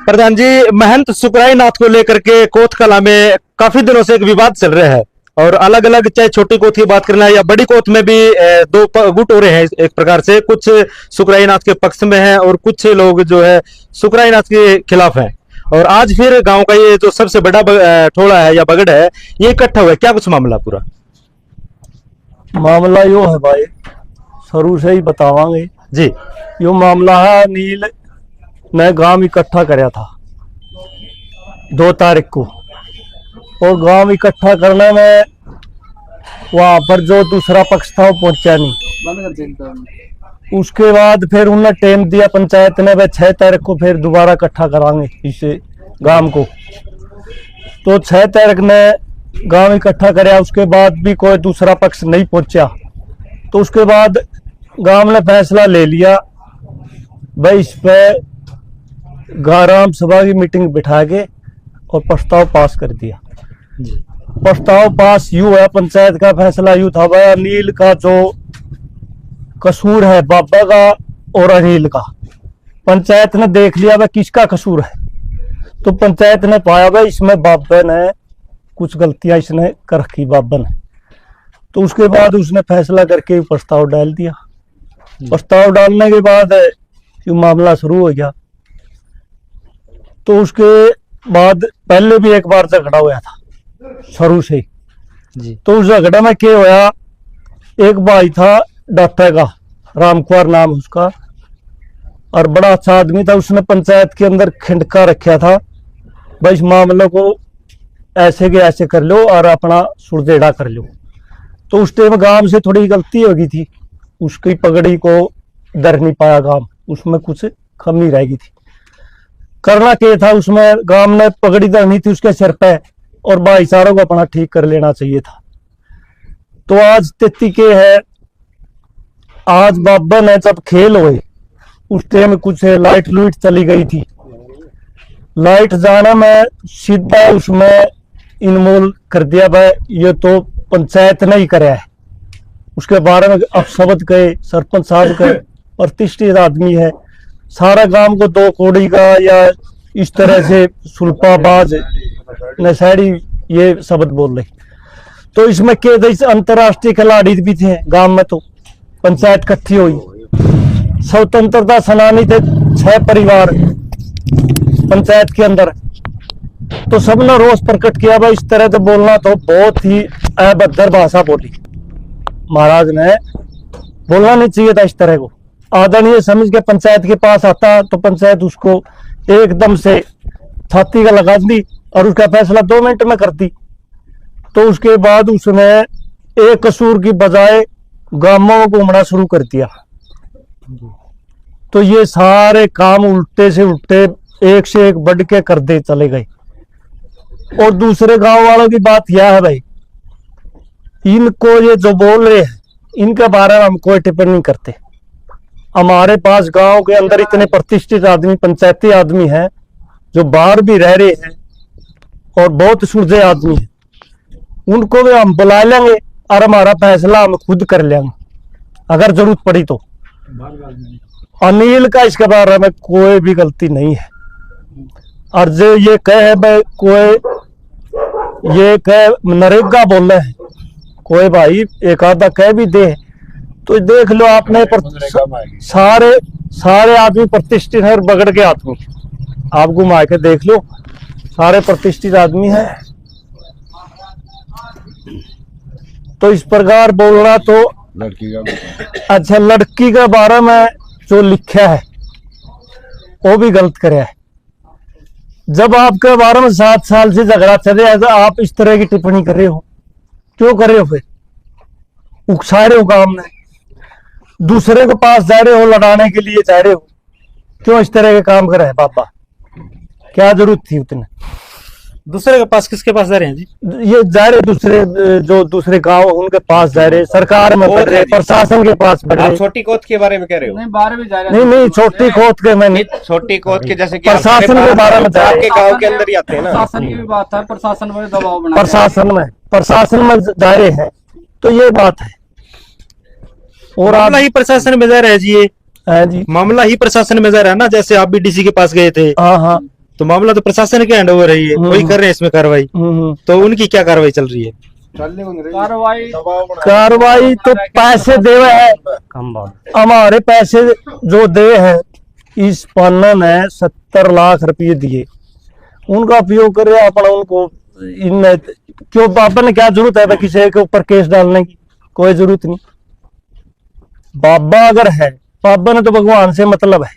प्रधान जी, महंत सुकराई नाथ को लेकर के कोत कला में काफी दिनों से एक विवाद चल रहा है और अलग अलग, चाहे छोटी कोत की बात करना है या बड़ी कोत में भी दो गुट हो रहे हैं। एक प्रकार से कुछ सुकराई नाथ के पक्ष में हैं और कुछ लोग जो है सुकराई नाथ के खिलाफ हैं। और आज फिर गांव का ये जो सबसे बड़ा ठोड़ा है या बगड़ है, ये इकट्ठा हुआ है। क्या कुछ मामला पूरा? मामला यो है भाई, शुरू से ही बतावांगे जी। यो मामला है, नील ने गांव इकट्ठा कराया था 2 तारीख को, और गांव इकट्ठा करने में वहां पर जो दूसरा पक्ष था वो पहुंचा नहीं। उसके बाद फिर उन्होंने टाइम दिया पंचायत ने, वह 6 तारीख को फिर दोबारा इकट्ठा कराएंगे इसे गांव को। तो 6 तारीख ने गांव इकट्ठा कराया, उसके बाद भी कोई दूसरा पक्ष नहीं पहुंचा। तो उसके बाद गांव ने फैसला ले लिया भाई इस पे ग्राम सभा की मीटिंग बिठा के और प्रस्ताव पास कर दिया। प्रस्ताव पास यूं है, पंचायत का फैसला यूं था भाई अनिल का जो कसूर है बाबा का और अनिल का, पंचायत ने देख लिया भाई किसका कसूर है। तो पंचायत ने पाया भाई इसमें बाबा ने कुछ गलतियां इसने कर रखी बाबा ने। तो उसके बाद उसने फैसला करके प्रस्ताव डाल दिया। प्रस्ताव डालने के बाद ये मामला शुरू हो गया। तो उसके बाद पहले भी एक बार झगड़ा हुआ था शुरू से जी। तो उस झगड़ा में क्या हुआ, एक भाई था डॉक्टर का, राम कुमार नाम उसका, और बड़ा अच्छा आदमी था। उसने पंचायत के अंदर खिंडका रखा था भाई इस मामले को ऐसे के ऐसे कर लो और अपना सुरजेड़ा कर लो। तो उस टाइम गांव से थोड़ी गलती हो गई थी, उसकी पगड़ी को दर नहीं पाया गांव, उसमें कुछ कमी रह गई थी। करना क्या था, उसमें गांव ने पगड़ी धरनी थी उसके सिर पे और भाईचारों को अपना ठीक कर लेना चाहिए था। तो आज तिथि के है, आज बाबा ने जब खेल हुए उस टाइम कुछ लाइट लूट चली गई थी। लाइट जाना में सीधा उसमें इनमोल कर दिया भाई ये तो पंचायत ने ही कराया है। उसके बारे में अपशब्द कहे, सरपंच साहब कहे, प्रतिष्ठित आदमी है, सारा गांव को 2 कौड़ी का या इस तरह से सुल्पाबाज नशेड़ी ये शब्द बोल रहे। तो इसमें क्या था, अंतरराष्ट्रीय खिलाड़ी भी थे गांव में। तो पंचायत इकट्ठी हुई, स्वतंत्रता सेनानी थे 6 परिवार पंचायत के अंदर। तो सबने रोष प्रकट किया भाई इस तरह से बोलना तो बहुत ही अभद्र भाषा बोली। महाराज ने बोलना नहीं चाहिए था इस तरह को। आदरणीय समझ के पंचायत के पास आता तो पंचायत उसको एकदम से छाती का लगा दी और उसका फैसला 2 मिनट में कर दी। तो उसके बाद उसने एक कसूर की बजाय गांवों में घूमना शुरू कर दिया। तो ये सारे काम उल्टे से उल्टे एक से एक बढ़ के कर दे चले गए। और दूसरे गांव वालों की बात यह है भाई, इनको ये जो बोल रहे हैं इनके बारे में हम कोई टिप्पणी नहीं करते। हमारे पास गांव के अंदर इतने प्रतिष्ठित आदमी, पंचायती आदमी हैं जो बाहर भी रह रहे हैं और बहुत सुलझे आदमी हैं, उनको भी हम बुला लेंगे और हमारा फैसला हम खुद कर लेंगे अगर जरूरत पड़ी तो। अनिल का इसके बारे में कोई भी गलती नहीं है। और जो ये कहे भाई कोई ये कहे नरेगा बोल रहे हैं, कोई भाई एक आधा कह भी दे तो देख लो आपने सारे आदमी प्रतिष्ठित है और बगड़ के आदमी, आप घुमा के देख लो सारे प्रतिष्ठित आदमी हैं। तो इस प्रकार बोलना तो लड़की का अच्छा, लड़की के बारे में जो लिखा है वो भी गलत करे है। जब आपके बारे में 7 साल से झगड़ा चल रहा है तो आप इस तरह की टिप्पणी कर रहे हो, क्यों कर रहे हो? फिर उकसा रहे हो, काम में दूसरे के पास जा रहे हो, लड़ाने के लिए जा रहे हो, क्यों इस तरह के काम कर रहे हैं बाबा? क्या जरूरत थी उतने? दूसरे के पास किसके पास जा रहे हैं जी? ये जा रहे दूसरे, जो दूसरे गांव उनके पास जा रहे, सरकार में बढ़ रहे, प्रशासन के पास बढ़ रहे। छोटी कोत के बारे में कह रहे हो? नहीं, बाहर भी जा रहे नहीं नहीं, छोटी कोत के मैं नहीं, छोटी कोत के जैसे कि प्रशासन के बारे में जा रहे, आपके गांव के अंदर ही आते हैं ना। प्रशासन की भी बात है, प्रशासन पर दबाव बना, प्रशासन में जा रहे हैं, तो ये बात है। और मामला ही प्रशासन में जा रहा है जी, ये है जी, मामला ही प्रशासन में जा रहा है ना। जैसे आप भी डीसी के पास गए थे, हाँ हाँ, तो मामला तो प्रशासन के हैंड ओवर है, ये वही कर रहे हैं इसमें कार्रवाई। तो उनकी क्या कार्रवाई चल रही है? कार्रवाई तो पैसे देवे है, हमारे पैसे जो दे है, इस पन्ना ने 70 लाख रुपये दिए, उनका उपयोग करे अपना, उनको इन क्यों बाबा ने क्या जरूरत है किसी के ऊपर केस डालने की? कोई जरूरत नहीं। बाबा अगर है, बाबा ने तो भगवान से मतलब है,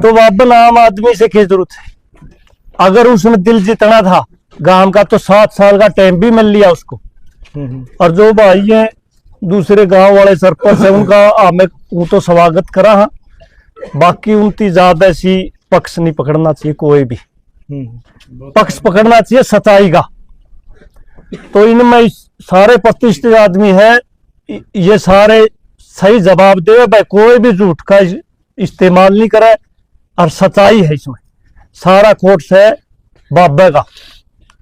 तो बाबा आम आदमी से क्या जरूरत है? अगर उसने दिल जितना था गांव का तो 7 साल का टाइम भी मिल लिया उसको। और जो भाई है दूसरे गांव वाले सरपंच है, उनका हमें वो तो स्वागत करा। हाँ, बाकी उनकी ज्यादा ऐसी पक्ष नहीं पकड़ना चाहिए, कोई भी पक्ष पकड़ना चाहिए सच्चाई का। तो इनमें सारे प्रतिष्ठित आदमी है, ये सारे सही जवाब दे भाई, कोई भी झूठ का इस्तेमाल नहीं करे, और सच्चाई है इसमें। सारा कोर्ट है बाबा का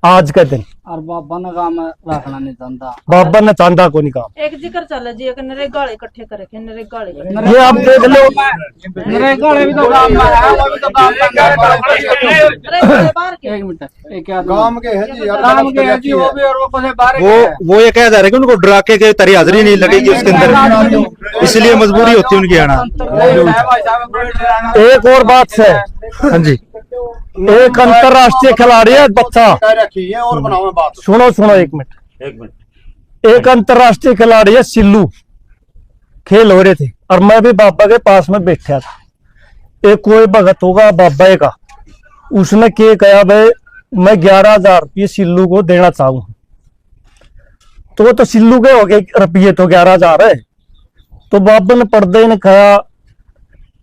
आज का दिन, और बाबा ने काम रखना नहीं चाहता, बाबा ने चांदा को नहीं काम। एक जिक्र चल जी, एक नरेगा इकट्ठे करे, नरेगा ये आप देख लो, नरेगा भी तो काम में है, वो भी तो काम में एक मिनट, एक काम के है जी, काम के है जी, वो भी, और वो कुछ बाहर वो ये कह जा रहे हैं कि उनको डरा के तारी हाजिरी नहीं लगेगी उसके अंदर, इसलिए मजबूरी होती है उनकी आना। एक और बात है, हाँ जी, एक अंतरराष्ट्रीय खिलाड़ी है बच्चा, और बनाओ बात, सुनो एक मिनट। एक अंतरराष्ट्रीय खिलाड़ी है सिल्लू, खेल हो रहे थे और मैं भी बाबा के पास में बैठा था। एक कोई भगत होगा बाबा का, उसने क्या कहा भाई मैं 11,000 रुपये सिल्लू को देना चाहूँ, तो वो तो सिल्लू के हो गए रुपये, तो 11,000 है। तो बाबा ने पर्दे ने कहा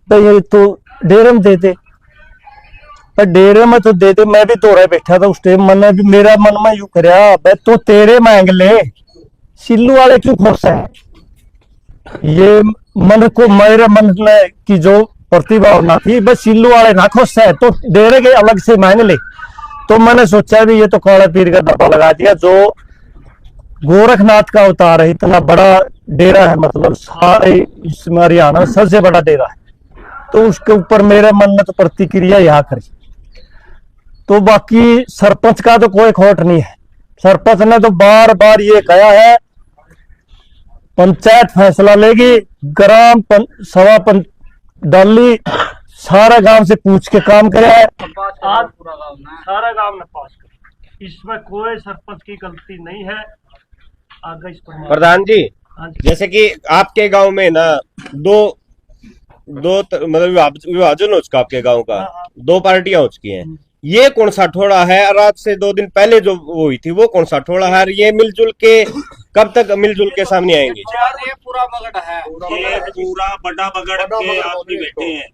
भाई ये तो डेरे में देते, पर डेरे में तो दे दे। मैं भी तोड़े बैठा था उस टाइम, मैंने भी मेरा मन में यूं कराया भाई तो तेरे मांग ले, सिल्लू वाले क्यों खुश है? ये मन को मेरे मन में की जो प्रतिभावना थी बस सिल्लू वाले ना खुश है तो डेरे के अलग से मांग ले। तो मैंने सोचा भी ये तो काला पीर का डब्बा लगा दिया, जो गोरखनाथ का अवतार है, इतना बड़ा डेरा है, मतलब सारे इसमें हरियाणा सबसे बड़ा डेरा है, तो उसके ऊपर मेरे मन ने तो प्रतिक्रिया यहाँ करी। तो बाकी सरपंच का तो कोई खोट नहीं है, सरपंच ने तो बार बार ये कहा है पंचायत फैसला लेगी, ग्राम सभा डाली, सारा गांव से पूछ के काम करे है, आज सारा गांव ने पास कर, इसमें कोई सरपंच की गलती नहीं है। आगे इस पर प्रधान जी, जैसे कि आपके गांव में ना दो मतलब विभाजन हो चुका आपके गांव का, 2 पार्टियां हो चुकी हैं। ये कौन सा ठोड़ा है? और आज से 2 दिन पहले जो हुई थी वो कौन सा ठोड़ा है? और ये मिलजुल के कब तक मिलजुल के सामने आएंगे? ये पूरा बगड़ है, ये पूरा बड़ा बगड़ के आदमी बैठे हैं,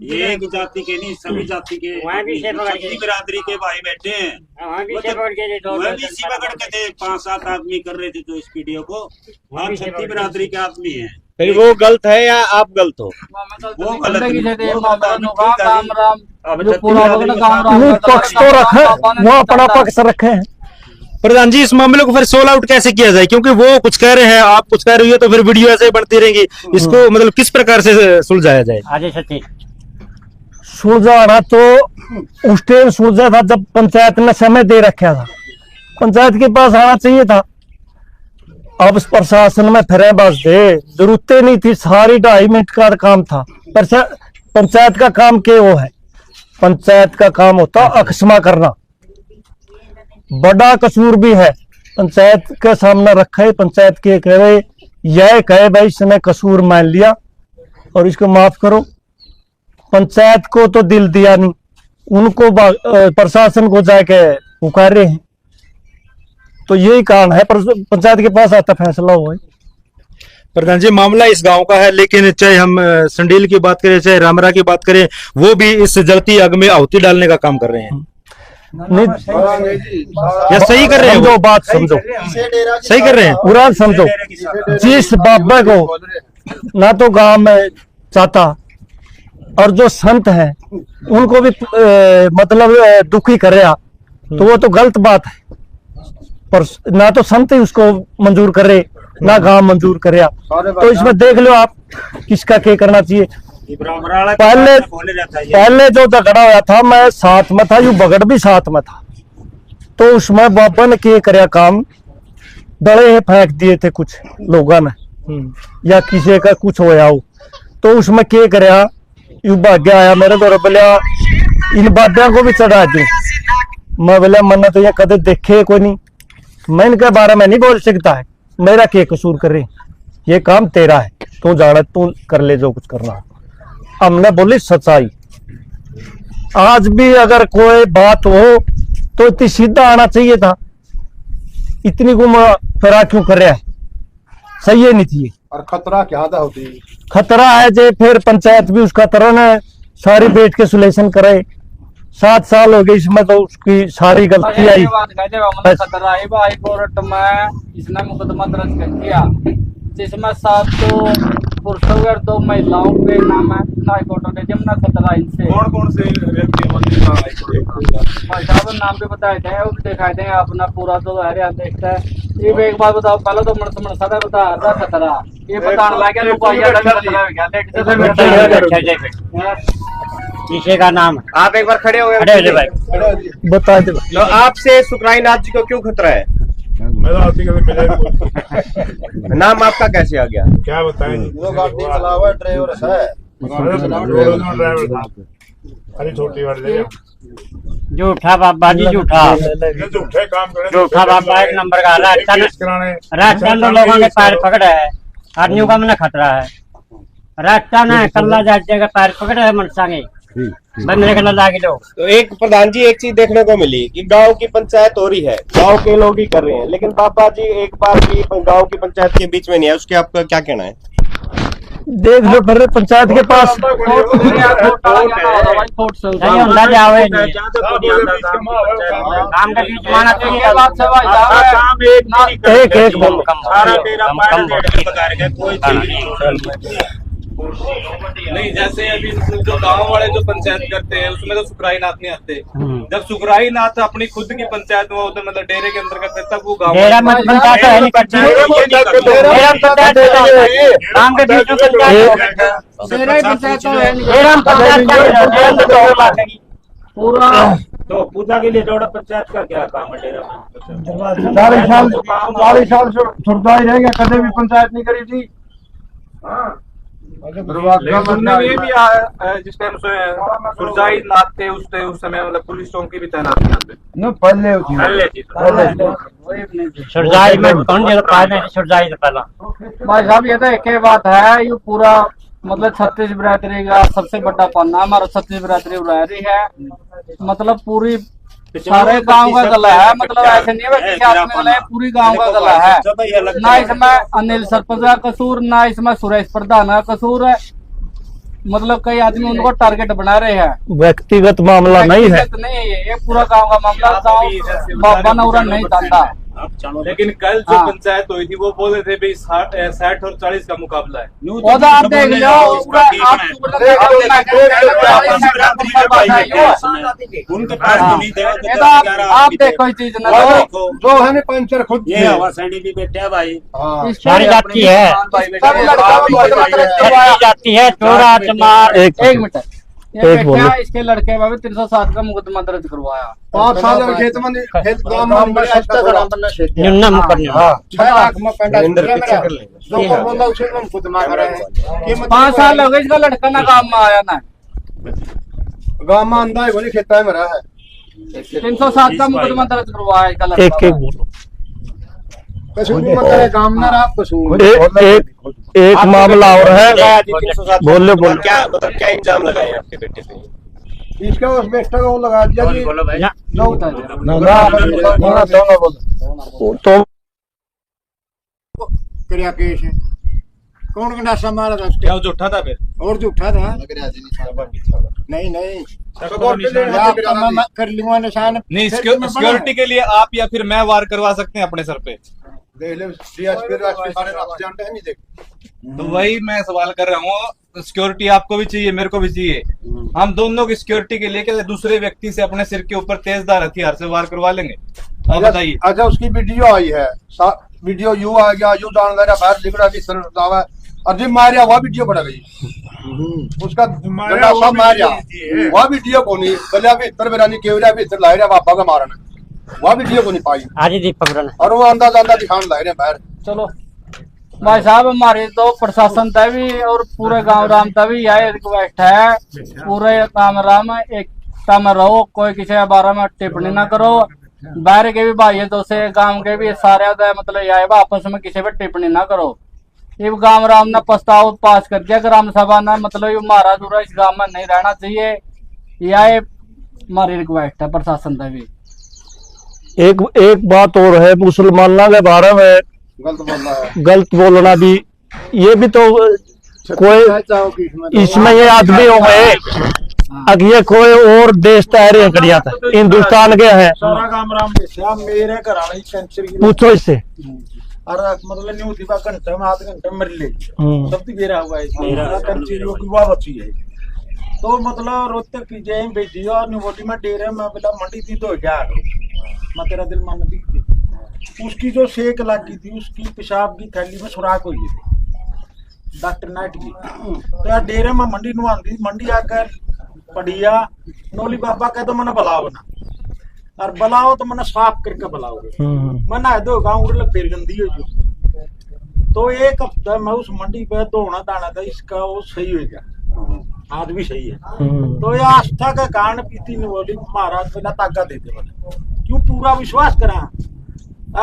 ये एक जाति के नहीं सभी जाति के, सभी बिरादरी के भाई बैठे हैं। वह भी इसी बगड़ के थे, 5-7 आदमी कर रहे थे जो इस वीडियो को, हम छत्ती बिरादरी के आदमी हैं। फिर वो गलत है या आप गलत हो? वो गलत वो पक्ष तो रखे, वो अपना पक्ष रखे हैं। प्रधान जी, इस मामले को फिर सोल आउट कैसे किया जाए? क्योंकि वो कुछ कह रहे हैं, आप कुछ कह रही है, तो फिर वीडियो ऐसे ही बनती रहेंगी। इसको मतलब किस प्रकार से सुलझाया जाए? सुलझाना तो उस टाइम सुलझा था जब पंचायत ने समय दे रखा था, पंचायत के पास आना चाहिए था। अब प्रशासन में फिर बस दे, जरूरत नहीं थी, सारी 2.5 मिनट का काम था। पंचायत का काम क्या वो है? पंचायत का काम होता अक्षमा करना, बड़ा कसूर भी है पंचायत के सामने रखा है। पंचायत के कहे यह कहे भाई इसने कसूर मान लिया और इसको माफ करो। पंचायत को तो दिल दिया नहीं, उनको प्रशासन को जाके पुकार रहे हैं। तो यही कारण है पंचायत के पास आता फैसला हुआ। प्रधान जी, मामला इस गांव का है, लेकिन चाहे हम संडील की बात करें चाहे रामरा की बात करें, वो भी इस जलती आग में आहुति डालने का काम कर रहे हैं। नहीं या सही कर रहे हैं? वो बात समझो, सही कर रहे हैं, पूरा समझो। जिस बाबा को ना तो गांव में चाहता और जो संत है उनको भी मतलब दुखी कर रहा, तो वो तो गलत बात है। पर ना तो संत ही उसको मंजूर करे, ना गांव मंजूर करे। तो इसमें देख लो आप किसका क्या करना चाहिए। पहले जो झगड़ा हुआ था मैं साथ में था, यू बगड़ भी साथ में था, तो उसमें बाबा ने क्या करया काम, डले फेंक दिए थे कुछ लोगों ने या किसी का कुछ होया हो, तो उसमें क्या करया, यू भाग्य आया मेरे द्वारा, बोलिया इन बाबिया को भी चढ़ा दी। मैं बोला मैंने तो ये कदे देखे कोई नहीं, मैं इनके बारे में नहीं बोल सकता है, मेरा क्या कसूर करे, ये काम तेरा है, तू जाना तू कर ले जो कुछ करना। हमने बोली सच्चाई, आज भी अगर कोई बात हो तो इतनी सीधा आना चाहिए था, इतनी घुमा फिरा क्यों कर रहा है, सही है नहीं थी। और खतरा क्या था होती, खतरा है जे फिर पंचायत भी उसका तरह ने सारी बैठ के सुलेशन करे, 7 साल हो गए इसमें, तो उसकी सारी गलती आई। कोर्ट में इसने मुकदमा दर्ज कर दिया, जिसमें 7 तो पुरुषों और 2 महिलाओं के नाम है हाईकोर्ट ने, जमुना खतरा इनसे। कौन से व्यक्ति भाई साहब नाम भी बताए थे, वो भी दिखाए थे, अपना पूरा तो हरियाणा देखता है। ये भी एक बात बताओ, पहले तो मनसा बता रहा खतरा, ये बताने लगा किसी का नाम, आप एक बार खड़े हो गए भाई बता दे। तो आपसे सुखराई नाथ जी को क्यों खतरा है? नाम आपका कैसे आ गया? क्या बताएं, वो गाड़ी चला हुआ ड्राइवर है, ड्राइवर था, अरे छोटी वाली झूठा बाबा जी, झूठा झूठे काम करे, झूठा बाबा 1 नंबर का। राजस्थान लोगों ने पैर पकड़े है, आदमियों का मैंने खतरा है, राजस्थान है कल्ला जाते का पैर पकड़े है मनसांगे बनने का लागे लोग। तो एक प्रधान जी एक चीज देखने को मिली कि गांव की पंचायत हो रही है, गांव के लोग ही कर रहे हैं, लेकिन बाबा जी एक बार भी गांव की पंचायत के बीच में नहीं है, उसके आपका क्या कहना है? देख लो फिर पंचायत के पास काम का बीच माना चाहिए, एक बोल नहीं। जैसे अभी जो गांव वाले जो पंचायत करते हैं उसमें तो सुखराई नाथ नहीं आते, जब सुखराई नाथ अपनी खुद की पंचायत में होते मतलब डेरे के अंदर करते तब वो गाँव पूरा। तो पूजा के लिए जोड़ा पंचायत का क्या काम है? डेरा 40 साल छुड़ता ही रहेगा, कभी भी पंचायत नहीं करी थी। सुनने में ये भी आया जिस टाइम सुरजाई नाथ थे उस समय मतलब पुलिस चौकी भी तैनात थे, सुरजाई में कौन सुरजाई से पहला। भाई साहब ये तो एक ही बात है, ये पूरा मतलब छत्तीस बिरादरी का सबसे बड़ा पन्ना हमारा छत्तीस बिरादरी है, मतलब पूरी सारे गांव का गला है, मतलब ऐसे नहीं है किसी आदमी वाला है, पूरी गांव का गला है। ना इसमें अनिल सरपंच का कसूर, ना इसमें सुरेश प्रधान का कसूर है, मतलब कई आदमी उनको टारगेट बना रहे हैं। व्यक्तिगत मामला नहीं है, नहीं है ये पूरा गांव का मामला, गांव बाबा नौरा नहीं चाहता। लेकिन कल जो पंचायत हुई थी वो बोल रहे थे भाई 60 और 40 का मुकाबला है। वो तो आप देख लो, आप देखो चीज जो है पंचर खुद ये हवा सैनी भी बैठे है भाई, सारी जाती है, जाती है चोरा चमार। एक मिनट, इसके लड़के में भी 307 का मुकदमा दर्ज करवाया। 5 साल खेत में निम्न मुकदमा 5 साल हो गए इसका लड़का ना काम में आया ना, गाँव में अंधा है खेता में रहा है। 307 का मुकदमा दर्ज करवाया इसका लड़का। एक बोलो, काम में रहा कसूर। एक मामला और है, बोलो क्या इल्जाम लगाए आपके बेटे पे? इसका उस बेटा को लगा दिया जी, तो क्रिया केस है। कौन नशा मारा था? क्या झूठा था फिर? और झूठा था? नहीं कर लूंगा निशान। नहीं, सिक्योरिटी के लिए आप या फिर मैं वार करवा सकते हैं अपने सर पे? तो वही मैं सवाल कर रहा हूँ, सिक्योरिटी आपको भी चाहिए मेरे को भी चाहिए, हम दोनों की सिक्योरिटी के लिए क्या दूसरे व्यक्ति से अपने सिर के ऊपर तेजदार हथियार से वार करवा लेंगे? आप बताइए। अच्छा उसकी वीडियो आई है, वीडियो यू आ गया, यू जानदार बाहर लिख रहा कि सर दावा और जिम मारिया वह वीडियो बना गई उसका गंदा सा मारिया वह वीडियो को नहीं गलिया भी इतर बेरानी केवरिया भी इतर लाए रे बाबा का मारना वह वीडियो को नहीं पाई आज ही दीपक रन और वो अंदा दिखाने लाए रे बाहर। चलो भाई साहब हमारे तो प्रशासन तक भी और पूरे गांव राम तक भी यह रिक्वेस्ट है, पूरे काम राम एकता में रहो, कोई किसी के बारे में टिप्पणी ना करो। बाहर के भी भाई तो से गांव के भी सारे मतलब यह आपस में किसी पे टिप्पणी ना करो। ये गांव राम ने प्रस्ताव पास कर दिया ग्राम सभा ने, मतलब ये मारा दूरा इस गांव में नहीं रहना चाहिए। यह हमारी रिक्वेस्ट है प्रशासन तक भी। एक बात और है, मुसलमानों के बारे में गलत बोलना भी, ये भी तो कोई इसमें ये आदमी हो गए अब ये कोई और देश तैयारी करिया था, हिंदुस्तान के है मेरे घर वाले कैंसर की पूछो इससे मतलब नहीं होती घंटे में आधे घंटे में मर ले सब मेरा हुआ है मेरा कैंसर की वाह बची है तो मतलब रोहतक की जय भेजी और निवोटी में डेरे में बोला मंडी थी तो क्या मैं तेरा दिल मान दी उसकी जो सेक लगी थी उसकी पेशाब की थैली में सुराख हुई थी डॉक्टर नाइट की तो यार डेरे में मंडी नुआंदी मंडी आकर पढ़िया नोली बाबा कह तो मैंने बुलाओ ना और बुलाओ तो मैंने साफ करके बुलाओ मैं नहा दो गाँव उड़ फिर गंदी हो जो तो एक हफ्ता मैं उस मंडी पे दौड़ना दाना था इसका वो सही हो गया आज भी सही है तो ये आस्था का कारण पीती बोली महाराज पहला तागा देते क्यों पूरा विश्वास करा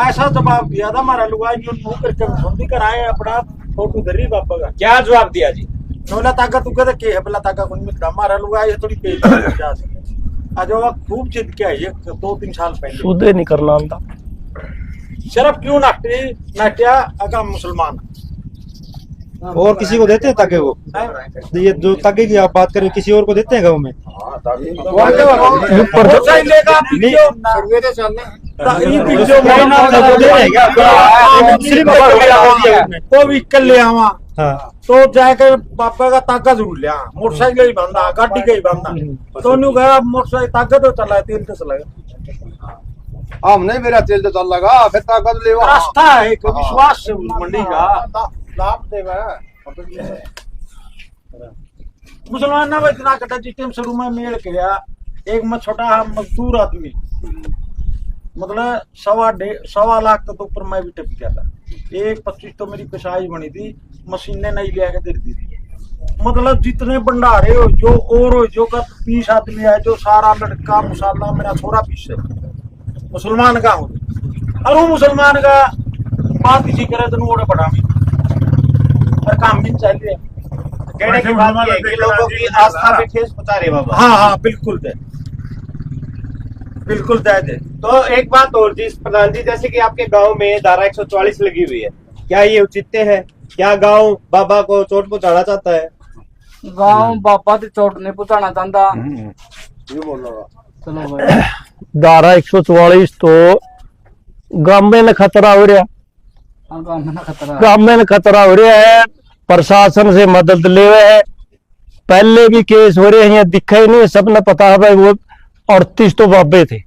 ऐसा जवाब दिया था हमारा लुगा जो मुंह करके संधि कराए अपना फोटो धरी बापा का क्या जवाब दिया जी नोला ताका तू कहते के है पहला ताका कोई मिलता हमारा लुगा ये थोड़ी पेज आज वो खूब जिद के आई 2-3 साल पहले सुधे नहीं करना आंदा शर्फ क्यों नाट्या अगर मुसलमान और किसी को देते हैं ताकि वो ये जो ताकि की आप बात करें किसी और को देते हैं गाँव में तो व्हीकल ले आवा तो जाकर पापा का ताका जरूर लिया मोटरसाइकिल ही बंदा गाड़ी का ही बंदा तो न्यू गया मोटरसाइकिल ताकत तो चला तेल तो चलाएगा हमने मेरा तेल तो चल लगा फिर ताकत ले रास्ता है एक विश्वास मंडी का लाभ देगा मुसलमान ना इतना कटा जितने शुरू में मेल किया एक मैं छोटा मजदूर आदमी मतलब 1.25 लाख तक तो ऊपर मैं भी टप गया था 1.25 तो मेरी पेशाई बनी थी मशीनें नहीं ले आके दे दी थी मतलब जितने भंडारे हो जो और हो जो का 20 आदमी है जो सारा लड़का मुसल्ला मेरा छोरा पीस है मुसलमान का हो और वो मुसलमान का बात किसी करे तो वो बड़ा और काम भी चाहिए कहने की बात ये है कि लोगों की आस्था पे ठेस पहुंचा रहे बाबा हाँ बिल्कुल दे तो एक बात और जी प्रधान जी जैसे कि आपके गांव में धारा 144 लगी हुई है क्या ये उचित है क्या गांव बाबा को चोट पहुंचाना चाहता है गांव बाबा तो चोट नहीं पहुंचाना चाहता चलो भाई धारा 144 तो गांव में खतरा हो रहा गांव में खतरा हो रहा है प्रशासन से मदद ले रहे हैं पहले भी केस हो रहे हैं दिखा ही नहीं सबने पता है भाई वो 38 तो बाबे थे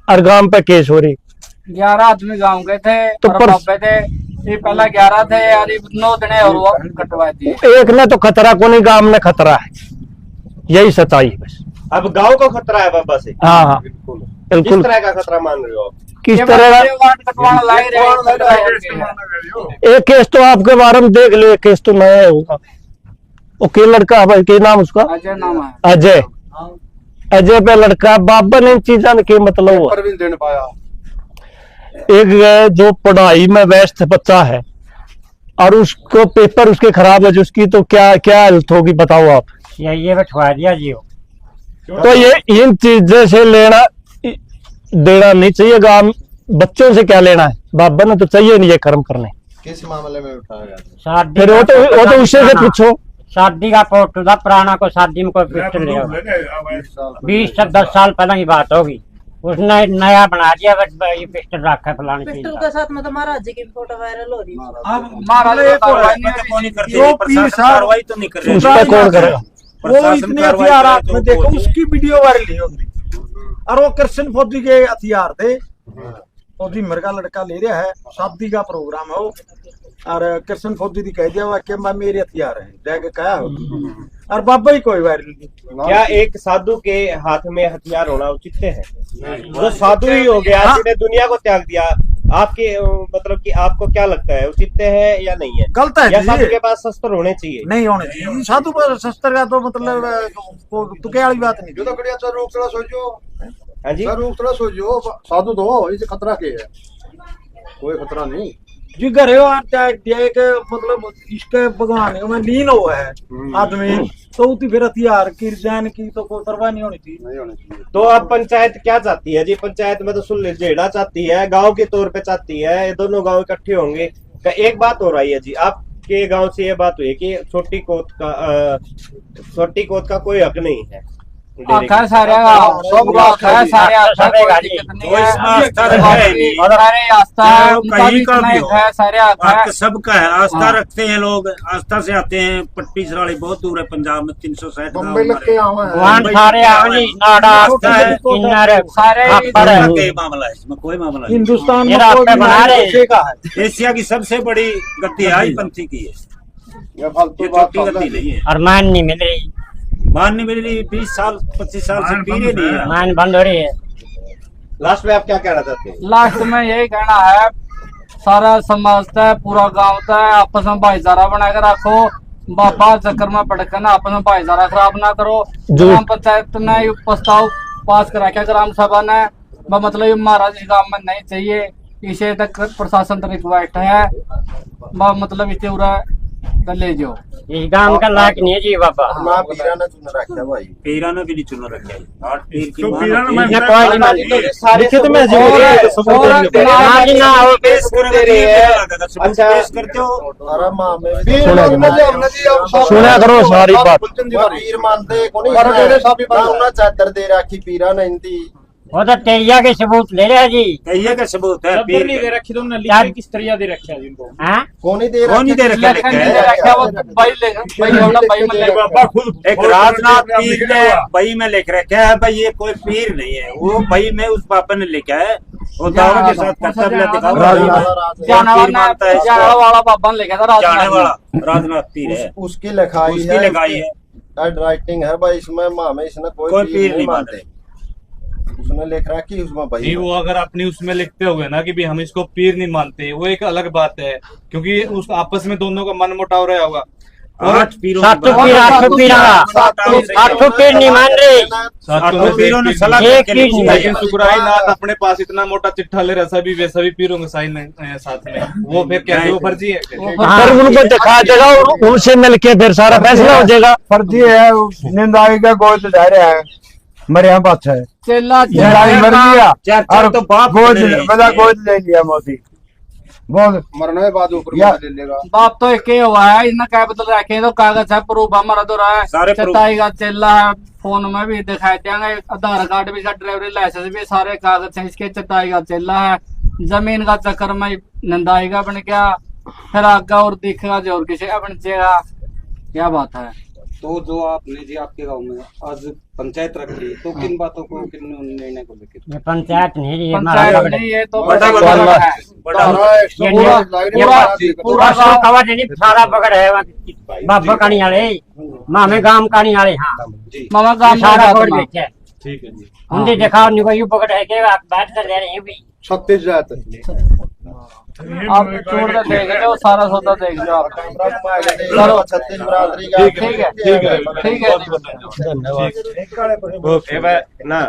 और गांव पे केस हो रही 11 आदमी गांव के थे तो बाबे थे ये पहला 11 थे यार 9 जने और वो कटवाए थे एक ने तो खतरा को नहीं गांव में खतरा है यही सच्चाई है बस अब गांव को खतरा है बाबा से हाँ बिल्कुल बिल्कुल किस तरह का खतरा मान रहे हो आप किस तरह एक केस तो आपके बारे में देख लो एक केस तो नया होगा वो के लड़का है भाई के नाम उसका अजय नाम है अजय पे लड़का बाबा ने इन चीजा के मतलब हुआ एक जो पढ़ाई में व्यस्त बच्चा है और उसको पेपर उसके खराब है उसकी तो क्या क्या हेल्थ होगी बताओ आप ये बैठवा दिया जी तो ये इन चीजों से लेना देना नहीं चाहिए गांव बच्चों से क्या लेना है बाबा ने तो चाहिए नहीं ये कर्म करने किस मामले में उठाया गया फिर वो तो उससे से पूछो शादी का फोटो था पुराना को शादी में कोई पिस्टल ले 20-10 साल पहले की बात होगी उसने नया बना दिया ये पिस्टल रखा फलाने पिस्टल के साथ में तो महाराज जी की फोटो वायरल हो रही है अब कार्रवाई तो नहीं कर रहे कौन करेगा वो इतने हथियार में देखो उसकी वीडियो वायरल नहीं होगी और वो कृष्ण फौजी के हथियार थे फौजी मेरे का लड़का ले रहा है शादी का प्रोग्राम है वो और कृष्ण फौजी दी कह दिया हुआ कि मैं मेरे हथियार है जाके कहा हो और बाबा ही कोई वायरल नहीं। क्या एक साधु के हाथ में हथियार होना उचित है? वो साधु ही हो गया जिसने दुनिया को त्याग दिया। आपके मतलब कि आपको क्या लगता है उचित है या नहीं है? गलत है या जी। साधु के पास शस्त्र होने चाहिए? नहीं होने चाहिए साधु पर शस्त्र का तो मतलब तुके वाली बात नहीं। जो तो बढ़िया सर रोक थोड़ा सोचो। हाँ जी, सर रोक थोड़ा सोचो, साधु तो इसे खतरा के है, कोई खतरा नहीं जी। घरे एक मतलब इसके भगवान में लीन हुआ है आदमी तो उती फिर हथियार की जान की तो कोई परवाह नहीं होनी चाहिए। नहीं होनी चाहिए। तो अब पंचायत क्या चाहती है जी? पंचायत में तो सुलह झेड़ा चाहती है, गांव के तौर पे चाहती है, ये दोनों गांव इकट्ठे होंगे। एक बात हो रही है जी, आपके गांव से ये बात हुई कि छोटी कोत का कोई हक नहीं है। आखा सारे सब आखा सारे आखा तो इसमें आस्था रखा है नहीं। सारे आस्था कहीं का भी हो, है सारे आखा आपका सबका है। आस्था रखते हैं लोग, आस्था से आते हैं। पट्टी सराली बहुत दूर है पंजाब में, 360 गाँव बम्बई लग के आवा है। वहाँ सारे आवली नाड़ा आस्था है। किन्नर सारे कोई मामला है इसमें, कोई मामला नहीं। हिंदुस्तान ये में कोई रास्ते भी बना रहे नशे का है। एशिया की सबसे बड़ी गति आई पंथी की है, ये फालतू ये बात छोटी गति नहीं है। और मान नहीं मिल रही, मान नहीं मिल रही। 20 साल 25 साल से पी रही नहीं है। मान बंद हो रही है। लास्ट में आप क्या कहना चाहते हैं? लास्ट में यही कहना है, सारा समझता है, पूरा गाँव है, आपस में भाईचारा बना के रखो। बाबा चक्कर में पड़कर ना आपस में भाईचारा खराब ना करो। ग्राम पंचायत ने ये प्रस्ताव पास करा के ग्राम सभा ने मतलब ये महाराज इस गाँव में नहीं चाहिए, इसे तक प्रशासन तक रिक्वेस्ट है मतलब इसे पूरा कर ले जो इस गांव का लायक नहीं है जी बाबा। ना पीरा ने चुन रखा भाई, पीरा ने भी नहीं चुना रखा है। 8 पीर की तो मान पीरा ने होती है। कोई नहीं मानती। लिखित में जो हाँ जी, ना हो पेश करोगे तो ये लगेगा। अच्छा। पेश करते हो अरे माँ में सुना करो सारी बात। पीर मानते को नहीं ना चादर दे रखी पीरा ने हिंदी वो तो तेरिया के सबूत ले रहे हैं जी। ये का सबूत है। पीर नहीं दे रखी तुमने, क्या- लिखे किस तरीका दे रखा है जिनको? हाँ कौन नहीं दे कौन नहीं दे रखा लखन जी ने रखा वो भाई लेगा भाई होना भाई में लेगा। बाबा खुद एक राजनाथ पीर ने बई में लिख रखा है भाई, ये कोई पीर नहीं है। वो बई में उस पापा ने लिखा है, वो दावा के साथ करता भी दिखाओ। पीर मानता है जाने इसको। वाला बाबा ने लिखा था जाने राजनाथ वाला राजनाथ पीर है, उसकी लिखाई उसकी लगाई है। हेड राइटिंग है भाई, इसमें माँ में इसने कोई पीर नहीं मानते। उसने लिख रहा कि उसमें भाई नहीं, वो अगर अपनी उसमें लिखते हुए ना कि भी हम इसको पीर नहीं मानते, वो एक अलग बात है, क्योंकि उस आपस में दोनों का मन मुटाव रहा होगा। 8 पीरों सातों पीर आठों पीर आठों पीर नहीं मान रहे। आठों पीरों ने सलाह एक करके पीर लिखी नहीं है। लेकिन सुखराई नाथ अपने पास इतना मोटा चिट्ठा ले रहा भी वैसा भी पीरों के साइन साथ में, वो फिर कैसे वो फर्जी है? फिर उनको दिखा देगा और उनसे मिलके फिर सारा फैसला हो जाएगा। फर्जी है निंदाई का गोद जा रहा है मेरे यहाँ बात है चेला लड़ाई मर लिया चाचा तो बाप गोद बने रहे। बड़ा गोद ले लिया मोदी बोल मरने के बाद ऊपर या- ले लेगा। बाप तो एक ही हुआ है, इसने क्या बदल रखे तो कागज है, प्रूफ हमारा तो रहा सारे है, proof। चटाई का चेला है, फोन में भी दिखाई देंगे, आधार कार्ड भी, ड्राइवरी लाइसेंस भी, सारे कागज है इसके। चटाई का चेला है, जमीन का चक्कर में नंदाई का बन गया, फिर आगा और दिखेगा जो और किसी का बन जाएगा। क्या बात है? तो जो आपने जी आपके गांव में आज पंचायत रखी, तो किन बातों को, किन निर्णय को लेकर? ये पंचायत नहीं जी, ये पंचायत महाराज नहीं, ये तो बड़ा बड़ा बड़ा है। बड़ा ये पूरा सौ कवर नहीं, सारा पकड़ है बाबा कानी वाले, मामे गांव कानी वाले। हाँ मामा गांव में सारा रहता पकड़ था। बैठे है। ठीक है जी। उनकी दिखाओ निको यू पकड़ है के आप बैठ कर ले रहे हैं भी। 36 जात आप छोड़ कर देख लो, सारा सौदा देख लो आप। चलो 36 बरादरी का ठीक है ठीक है ठीक है। ओके ना